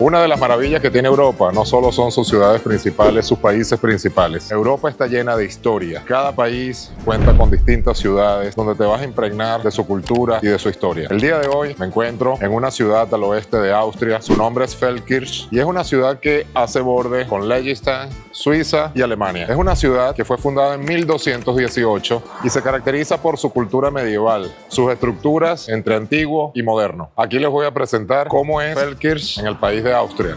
Una de las maravillas que tiene Europa no solo son sus ciudades principales, sus países principales. Europa está llena de historia. Cada país cuenta con distintas ciudades donde te vas a impregnar de su cultura y de su historia. El día de hoy me encuentro en una ciudad al oeste de Austria. Su nombre es Feldkirch y es una ciudad que hace borde con Liechtenstein, Suiza y Alemania. Es una ciudad que fue fundada en 1218 y se caracteriza por su cultura medieval, sus estructuras entre antiguo y moderno. Aquí les voy a presentar cómo es Feldkirch en el país de Austria.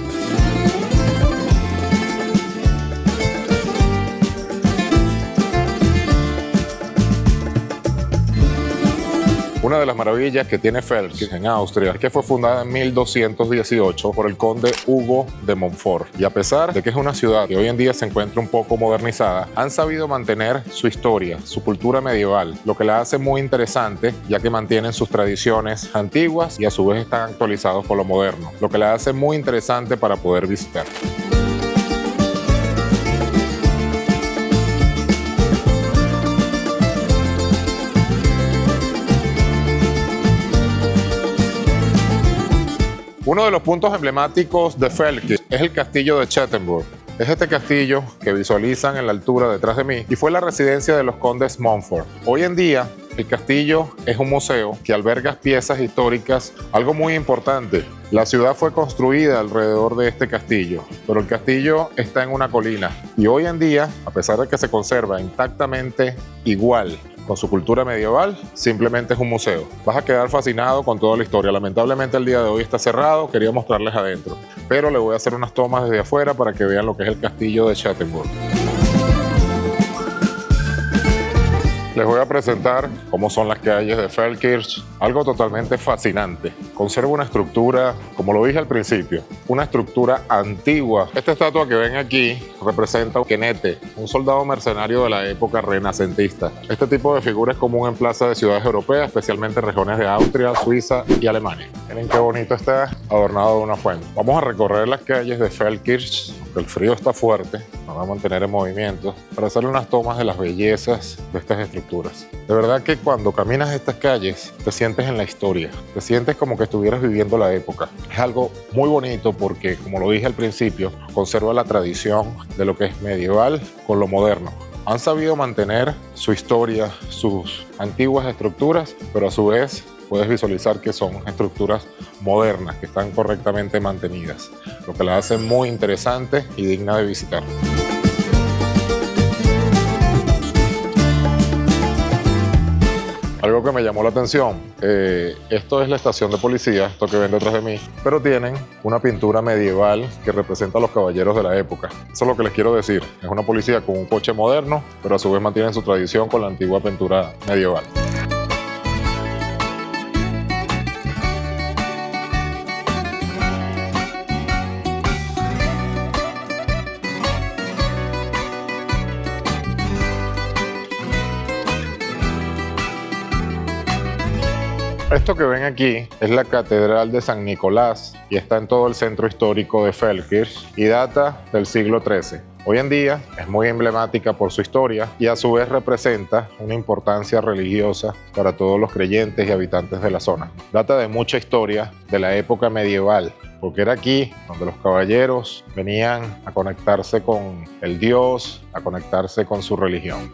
Una de las maravillas que tiene Feldkirch en Austria es que fue fundada en 1218 por el conde Hugo de Montfort. Y a pesar de que es una ciudad que hoy en día se encuentra un poco modernizada, han sabido mantener su historia, su cultura medieval, lo que la hace muy interesante, ya que mantienen sus tradiciones antiguas y a su vez están actualizados con lo moderno, lo que la hace muy interesante para poder visitar. Uno de los puntos emblemáticos de Feldkirch es el castillo de Chettenburg. Es este castillo que visualizan en la altura detrás de mí y fue la residencia de los condes Montfort. Hoy en día, el castillo es un museo que alberga piezas históricas, algo muy importante. La ciudad fue construida alrededor de este castillo, pero el castillo está en una colina y hoy en día, a pesar de que se conserva intactamente igual con su cultura medieval, simplemente es un museo. Vas a quedar fascinado con toda la historia. Lamentablemente el día de hoy está cerrado, quería mostrarles adentro, pero le voy a hacer unas tomas desde afuera para que vean lo que es el castillo de Chettenburg. Les voy a presentar cómo son las calles de Feldkirch, algo totalmente fascinante. Conserva una estructura, como lo dije al principio, una estructura antigua. Esta estatua que ven aquí representa a Kenete, un soldado mercenario de la época renacentista. Este tipo de figura es común en plazas de ciudades europeas, especialmente en regiones de Austria, Suiza y Alemania. Miren qué bonito está, adornado de una fuente. Vamos a recorrer las calles de Feldkirch, aunque el frío está fuerte, nos va a mantener en movimiento, para hacer unas tomas de las bellezas de estas estructuras. De verdad que cuando caminas estas calles te sientes en la historia, te sientes como que estuvieras viviendo la época. Es algo muy bonito porque, como lo dije al principio, conserva la tradición de lo que es medieval con lo moderno. Han sabido mantener su historia, sus antiguas estructuras, pero a su vez puedes visualizar que son estructuras modernas, que están correctamente mantenidas, lo que la hace muy interesante y digna de visitar. Algo que me llamó la atención, esto es la estación de policía, esto que ven detrás de mí, pero tienen una pintura medieval que representa a los caballeros de la época. Eso es lo que les quiero decir, es una policía con un coche moderno, pero a su vez mantienen su tradición con la antigua pintura medieval. Esto que ven aquí es la Catedral de San Nicolás y está en todo el centro histórico de Feldkirch y data del siglo XIII. Hoy en día es muy emblemática por su historia y a su vez representa una importancia religiosa para todos los creyentes y habitantes de la zona. Data de mucha historia de la época medieval, porque era aquí donde los caballeros venían a conectarse con el Dios, a conectarse con su religión.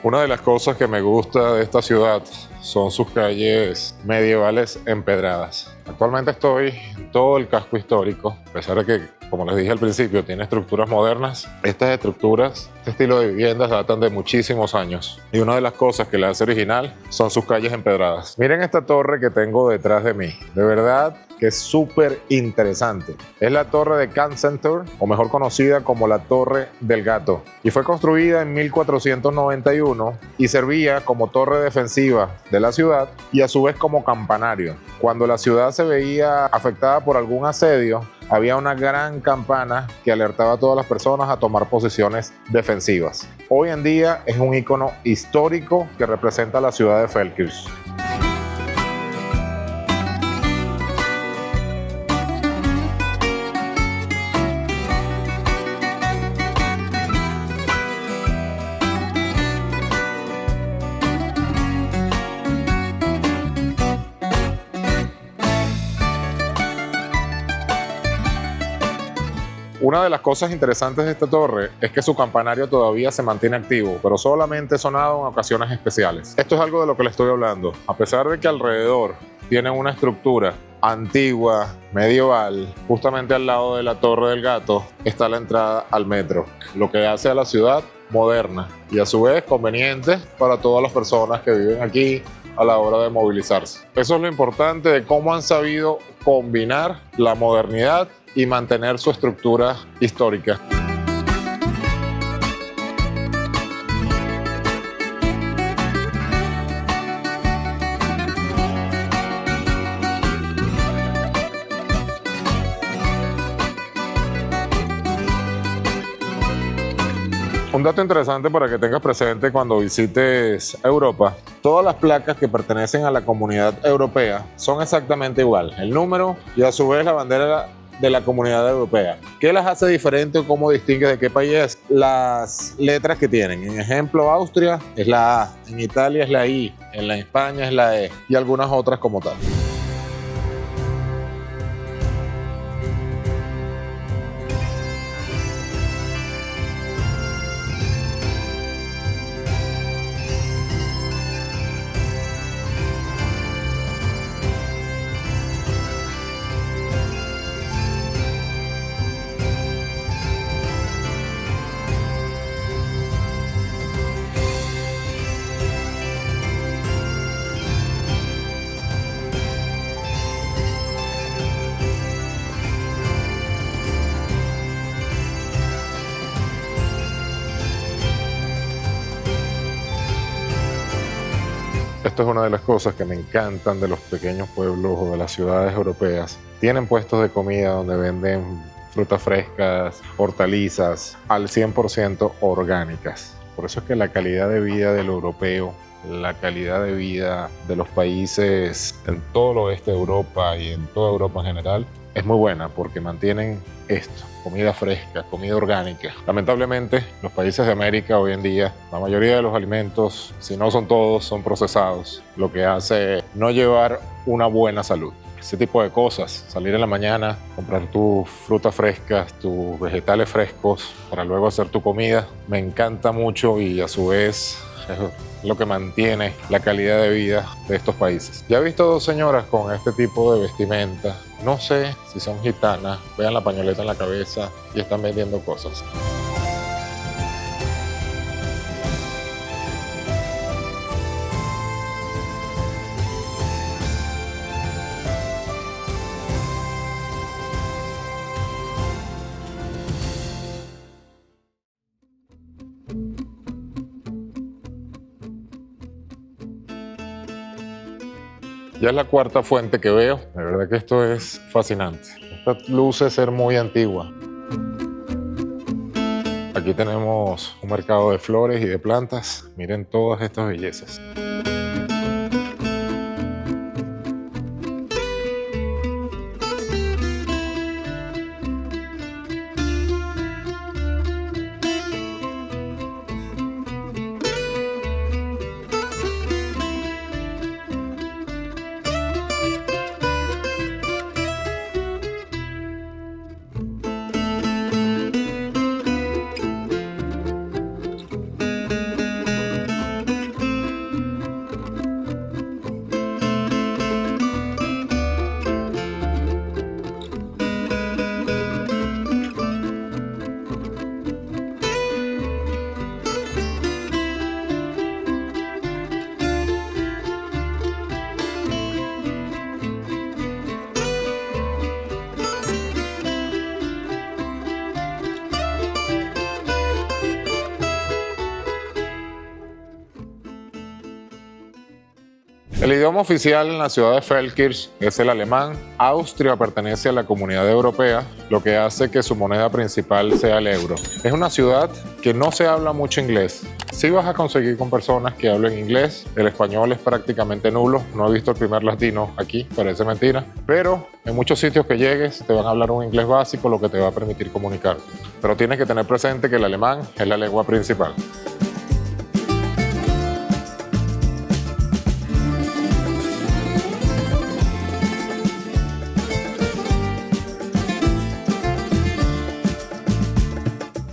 Una de las cosas que me gusta de esta ciudad son sus calles medievales empedradas. Actualmente estoy en todo el casco histórico, a pesar de que, como les dije al principio, tiene estructuras modernas. Estas estructuras, este estilo de viviendas datan de muchísimos años. Y una de las cosas que la hace original son sus calles empedradas. Miren esta torre que tengo detrás de mí. De verdad que es súper interesante. Es la Torre de Kensington, o mejor conocida como la Torre del Gato. Y fue construida en 1491 y servía como torre defensiva de la ciudad y a su vez como campanario. Cuando la ciudad se veía afectada por algún asedio, había una gran campana que alertaba a todas las personas a tomar posiciones defensivas. Hoy en día es un icono histórico que representa la ciudad de Feldkirch. Una de las cosas interesantes de esta torre es que su campanario todavía se mantiene activo, pero solamente sonado en ocasiones especiales. Esto es algo de lo que le estoy hablando. A pesar de que alrededor tiene una estructura antigua, medieval, justamente al lado de la Torre del Gato está la entrada al metro, lo que hace a la ciudad moderna y a su vez conveniente para todas las personas que viven aquí a la hora de movilizarse. Eso es lo importante de cómo han sabido combinar la modernidad y mantener su estructura histórica. Un dato interesante para que tengas presente cuando visites Europa: todas las placas que pertenecen a la Comunidad Europea son exactamente igual, el número y a su vez la bandera de la Comunidad Europea. ¿Qué las hace diferentes o cómo distingue de qué país es? Las letras que tienen. En ejemplo, Austria es la A, en Italia es la I, en la España es la E y algunas otras como tal. Esto es una de las cosas que me encantan de los pequeños pueblos o de las ciudades europeas. Tienen puestos de comida donde venden frutas frescas, hortalizas, al 100% orgánicas. Por eso es que la calidad de vida del europeo, la calidad de vida de los países en todo el oeste de Europa y en toda Europa en general es muy buena, porque mantienen esto: comida fresca, comida orgánica. Lamentablemente, los países de América hoy en día, la mayoría de los alimentos, si no son todos, son procesados, lo que hace no llevar una buena salud. Ese tipo de cosas, salir en la mañana, comprar tus frutas frescas, tus vegetales frescos para luego hacer tu comida, me encanta mucho y a su vez es lo que mantiene la calidad de vida de estos países. Ya he visto dos señoras con este tipo de vestimenta. No sé si son gitanas, vean la pañoleta en la cabeza y están vendiendo cosas. Ya es la cuarta fuente que veo. De verdad que esto es fascinante. Esta luce ser muy antigua. Aquí tenemos un mercado de flores y de plantas. Miren todas estas bellezas. El idioma oficial en la ciudad de Feldkirch es el alemán. Austria pertenece a la Comunidad Europea, lo que hace que su moneda principal sea el euro. Es una ciudad que no se habla mucho inglés. Sí vas a conseguir con personas que hablen inglés. El español es prácticamente nulo. No he visto el primer latino aquí, parece mentira. Pero en muchos sitios que llegues te van a hablar un inglés básico, lo que te va a permitir comunicarte. Pero tienes que tener presente que el alemán es la lengua principal.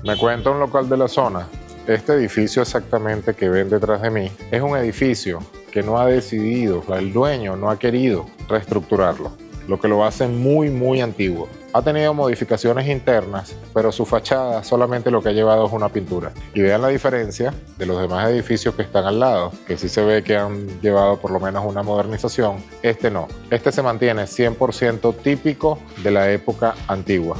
Me cuenta un local de la zona: este edificio exactamente que ven detrás de mí es un edificio que no ha decidido, el dueño no ha querido reestructurarlo, lo que lo hace muy antiguo. Ha tenido modificaciones internas, pero su fachada solamente lo que ha llevado es una pintura. Y vean la diferencia de los demás edificios que están al lado, que sí se ve que han llevado por lo menos una modernización. Este no. Este se mantiene 100% típico de la época antigua.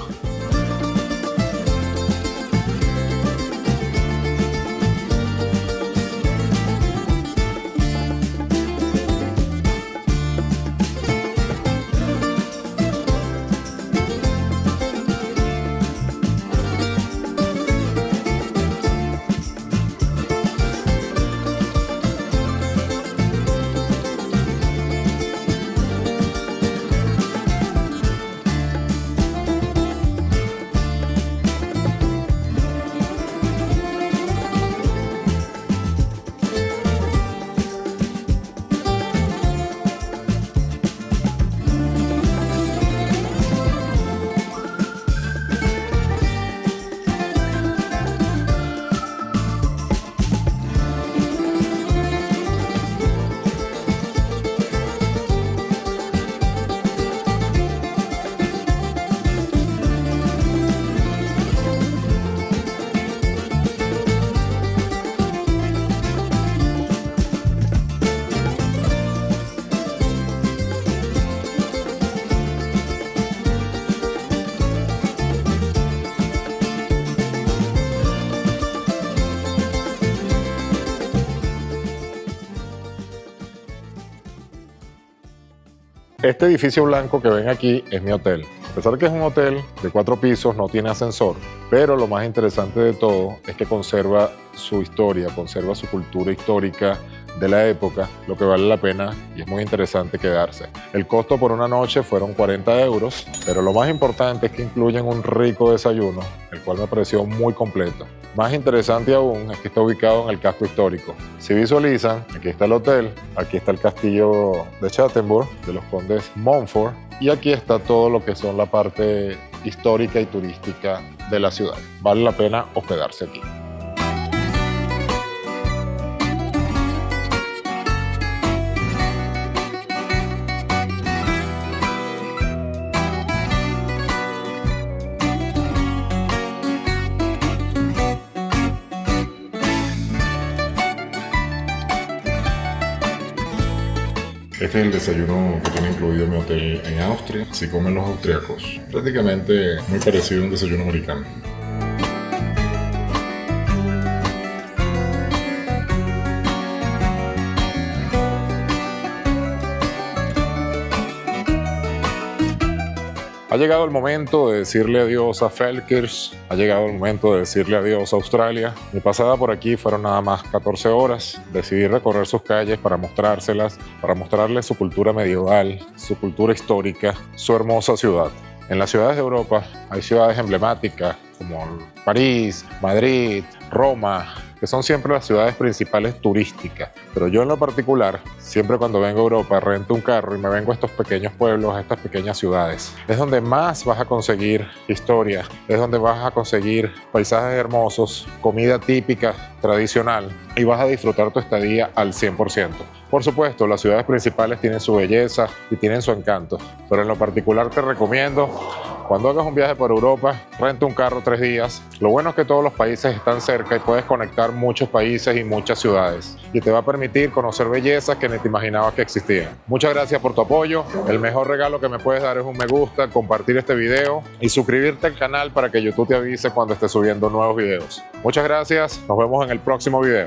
Este edificio blanco que ven aquí es mi hotel. A pesar de que es un hotel de 4 pisos, no tiene ascensor, pero lo más interesante de todo es que conserva su historia, conserva su cultura histórica de la época, lo que vale la pena y es muy interesante quedarse. El costo por una noche fueron 40 euros, pero lo más importante es que incluyen un rico desayuno, el cual me pareció muy completo. Más interesante aún es que está ubicado en el casco histórico. Si visualizan, aquí está el hotel, aquí está el castillo de Chattenburg, de los condes Montfort, y aquí está todo lo que son la parte histórica y turística de la ciudad. Vale la pena hospedarse aquí. Este es el desayuno que tiene incluido mi hotel en Austria. Así comen los austriacos. Prácticamente muy parecido a un desayuno americano. Ha llegado el momento de decirle adiós a Feldkirch, ha llegado el momento de decirle adiós a Australia. Mi pasada por aquí fueron nada más 14 horas. Decidí recorrer sus calles para mostrárselas, para mostrarles su cultura medieval, su cultura histórica, su hermosa ciudad. En las ciudades de Europa hay ciudades emblemáticas como París, Madrid, Roma, que son siempre las ciudades principales turísticas. Pero yo en lo particular, siempre cuando vengo a Europa, rento un carro y me vengo a estos pequeños pueblos, a estas pequeñas ciudades. Es donde más vas a conseguir historia, es donde vas a conseguir paisajes hermosos, comida típica, tradicional, y vas a disfrutar tu estadía al 100%. Por supuesto, las ciudades principales tienen su belleza y tienen su encanto, pero en lo particular te recomiendo, cuando hagas un viaje por Europa, renta un carro 3 días. Lo bueno es que todos los países están cerca y puedes conectar muchos países y muchas ciudades, y te va a permitir conocer bellezas que ni te imaginabas que existían. Muchas gracias por tu apoyo. El mejor regalo que me puedes dar es un me gusta, compartir este video y suscribirte al canal para que YouTube te avise cuando esté subiendo nuevos videos. Muchas gracias, nos vemos en el próximo video.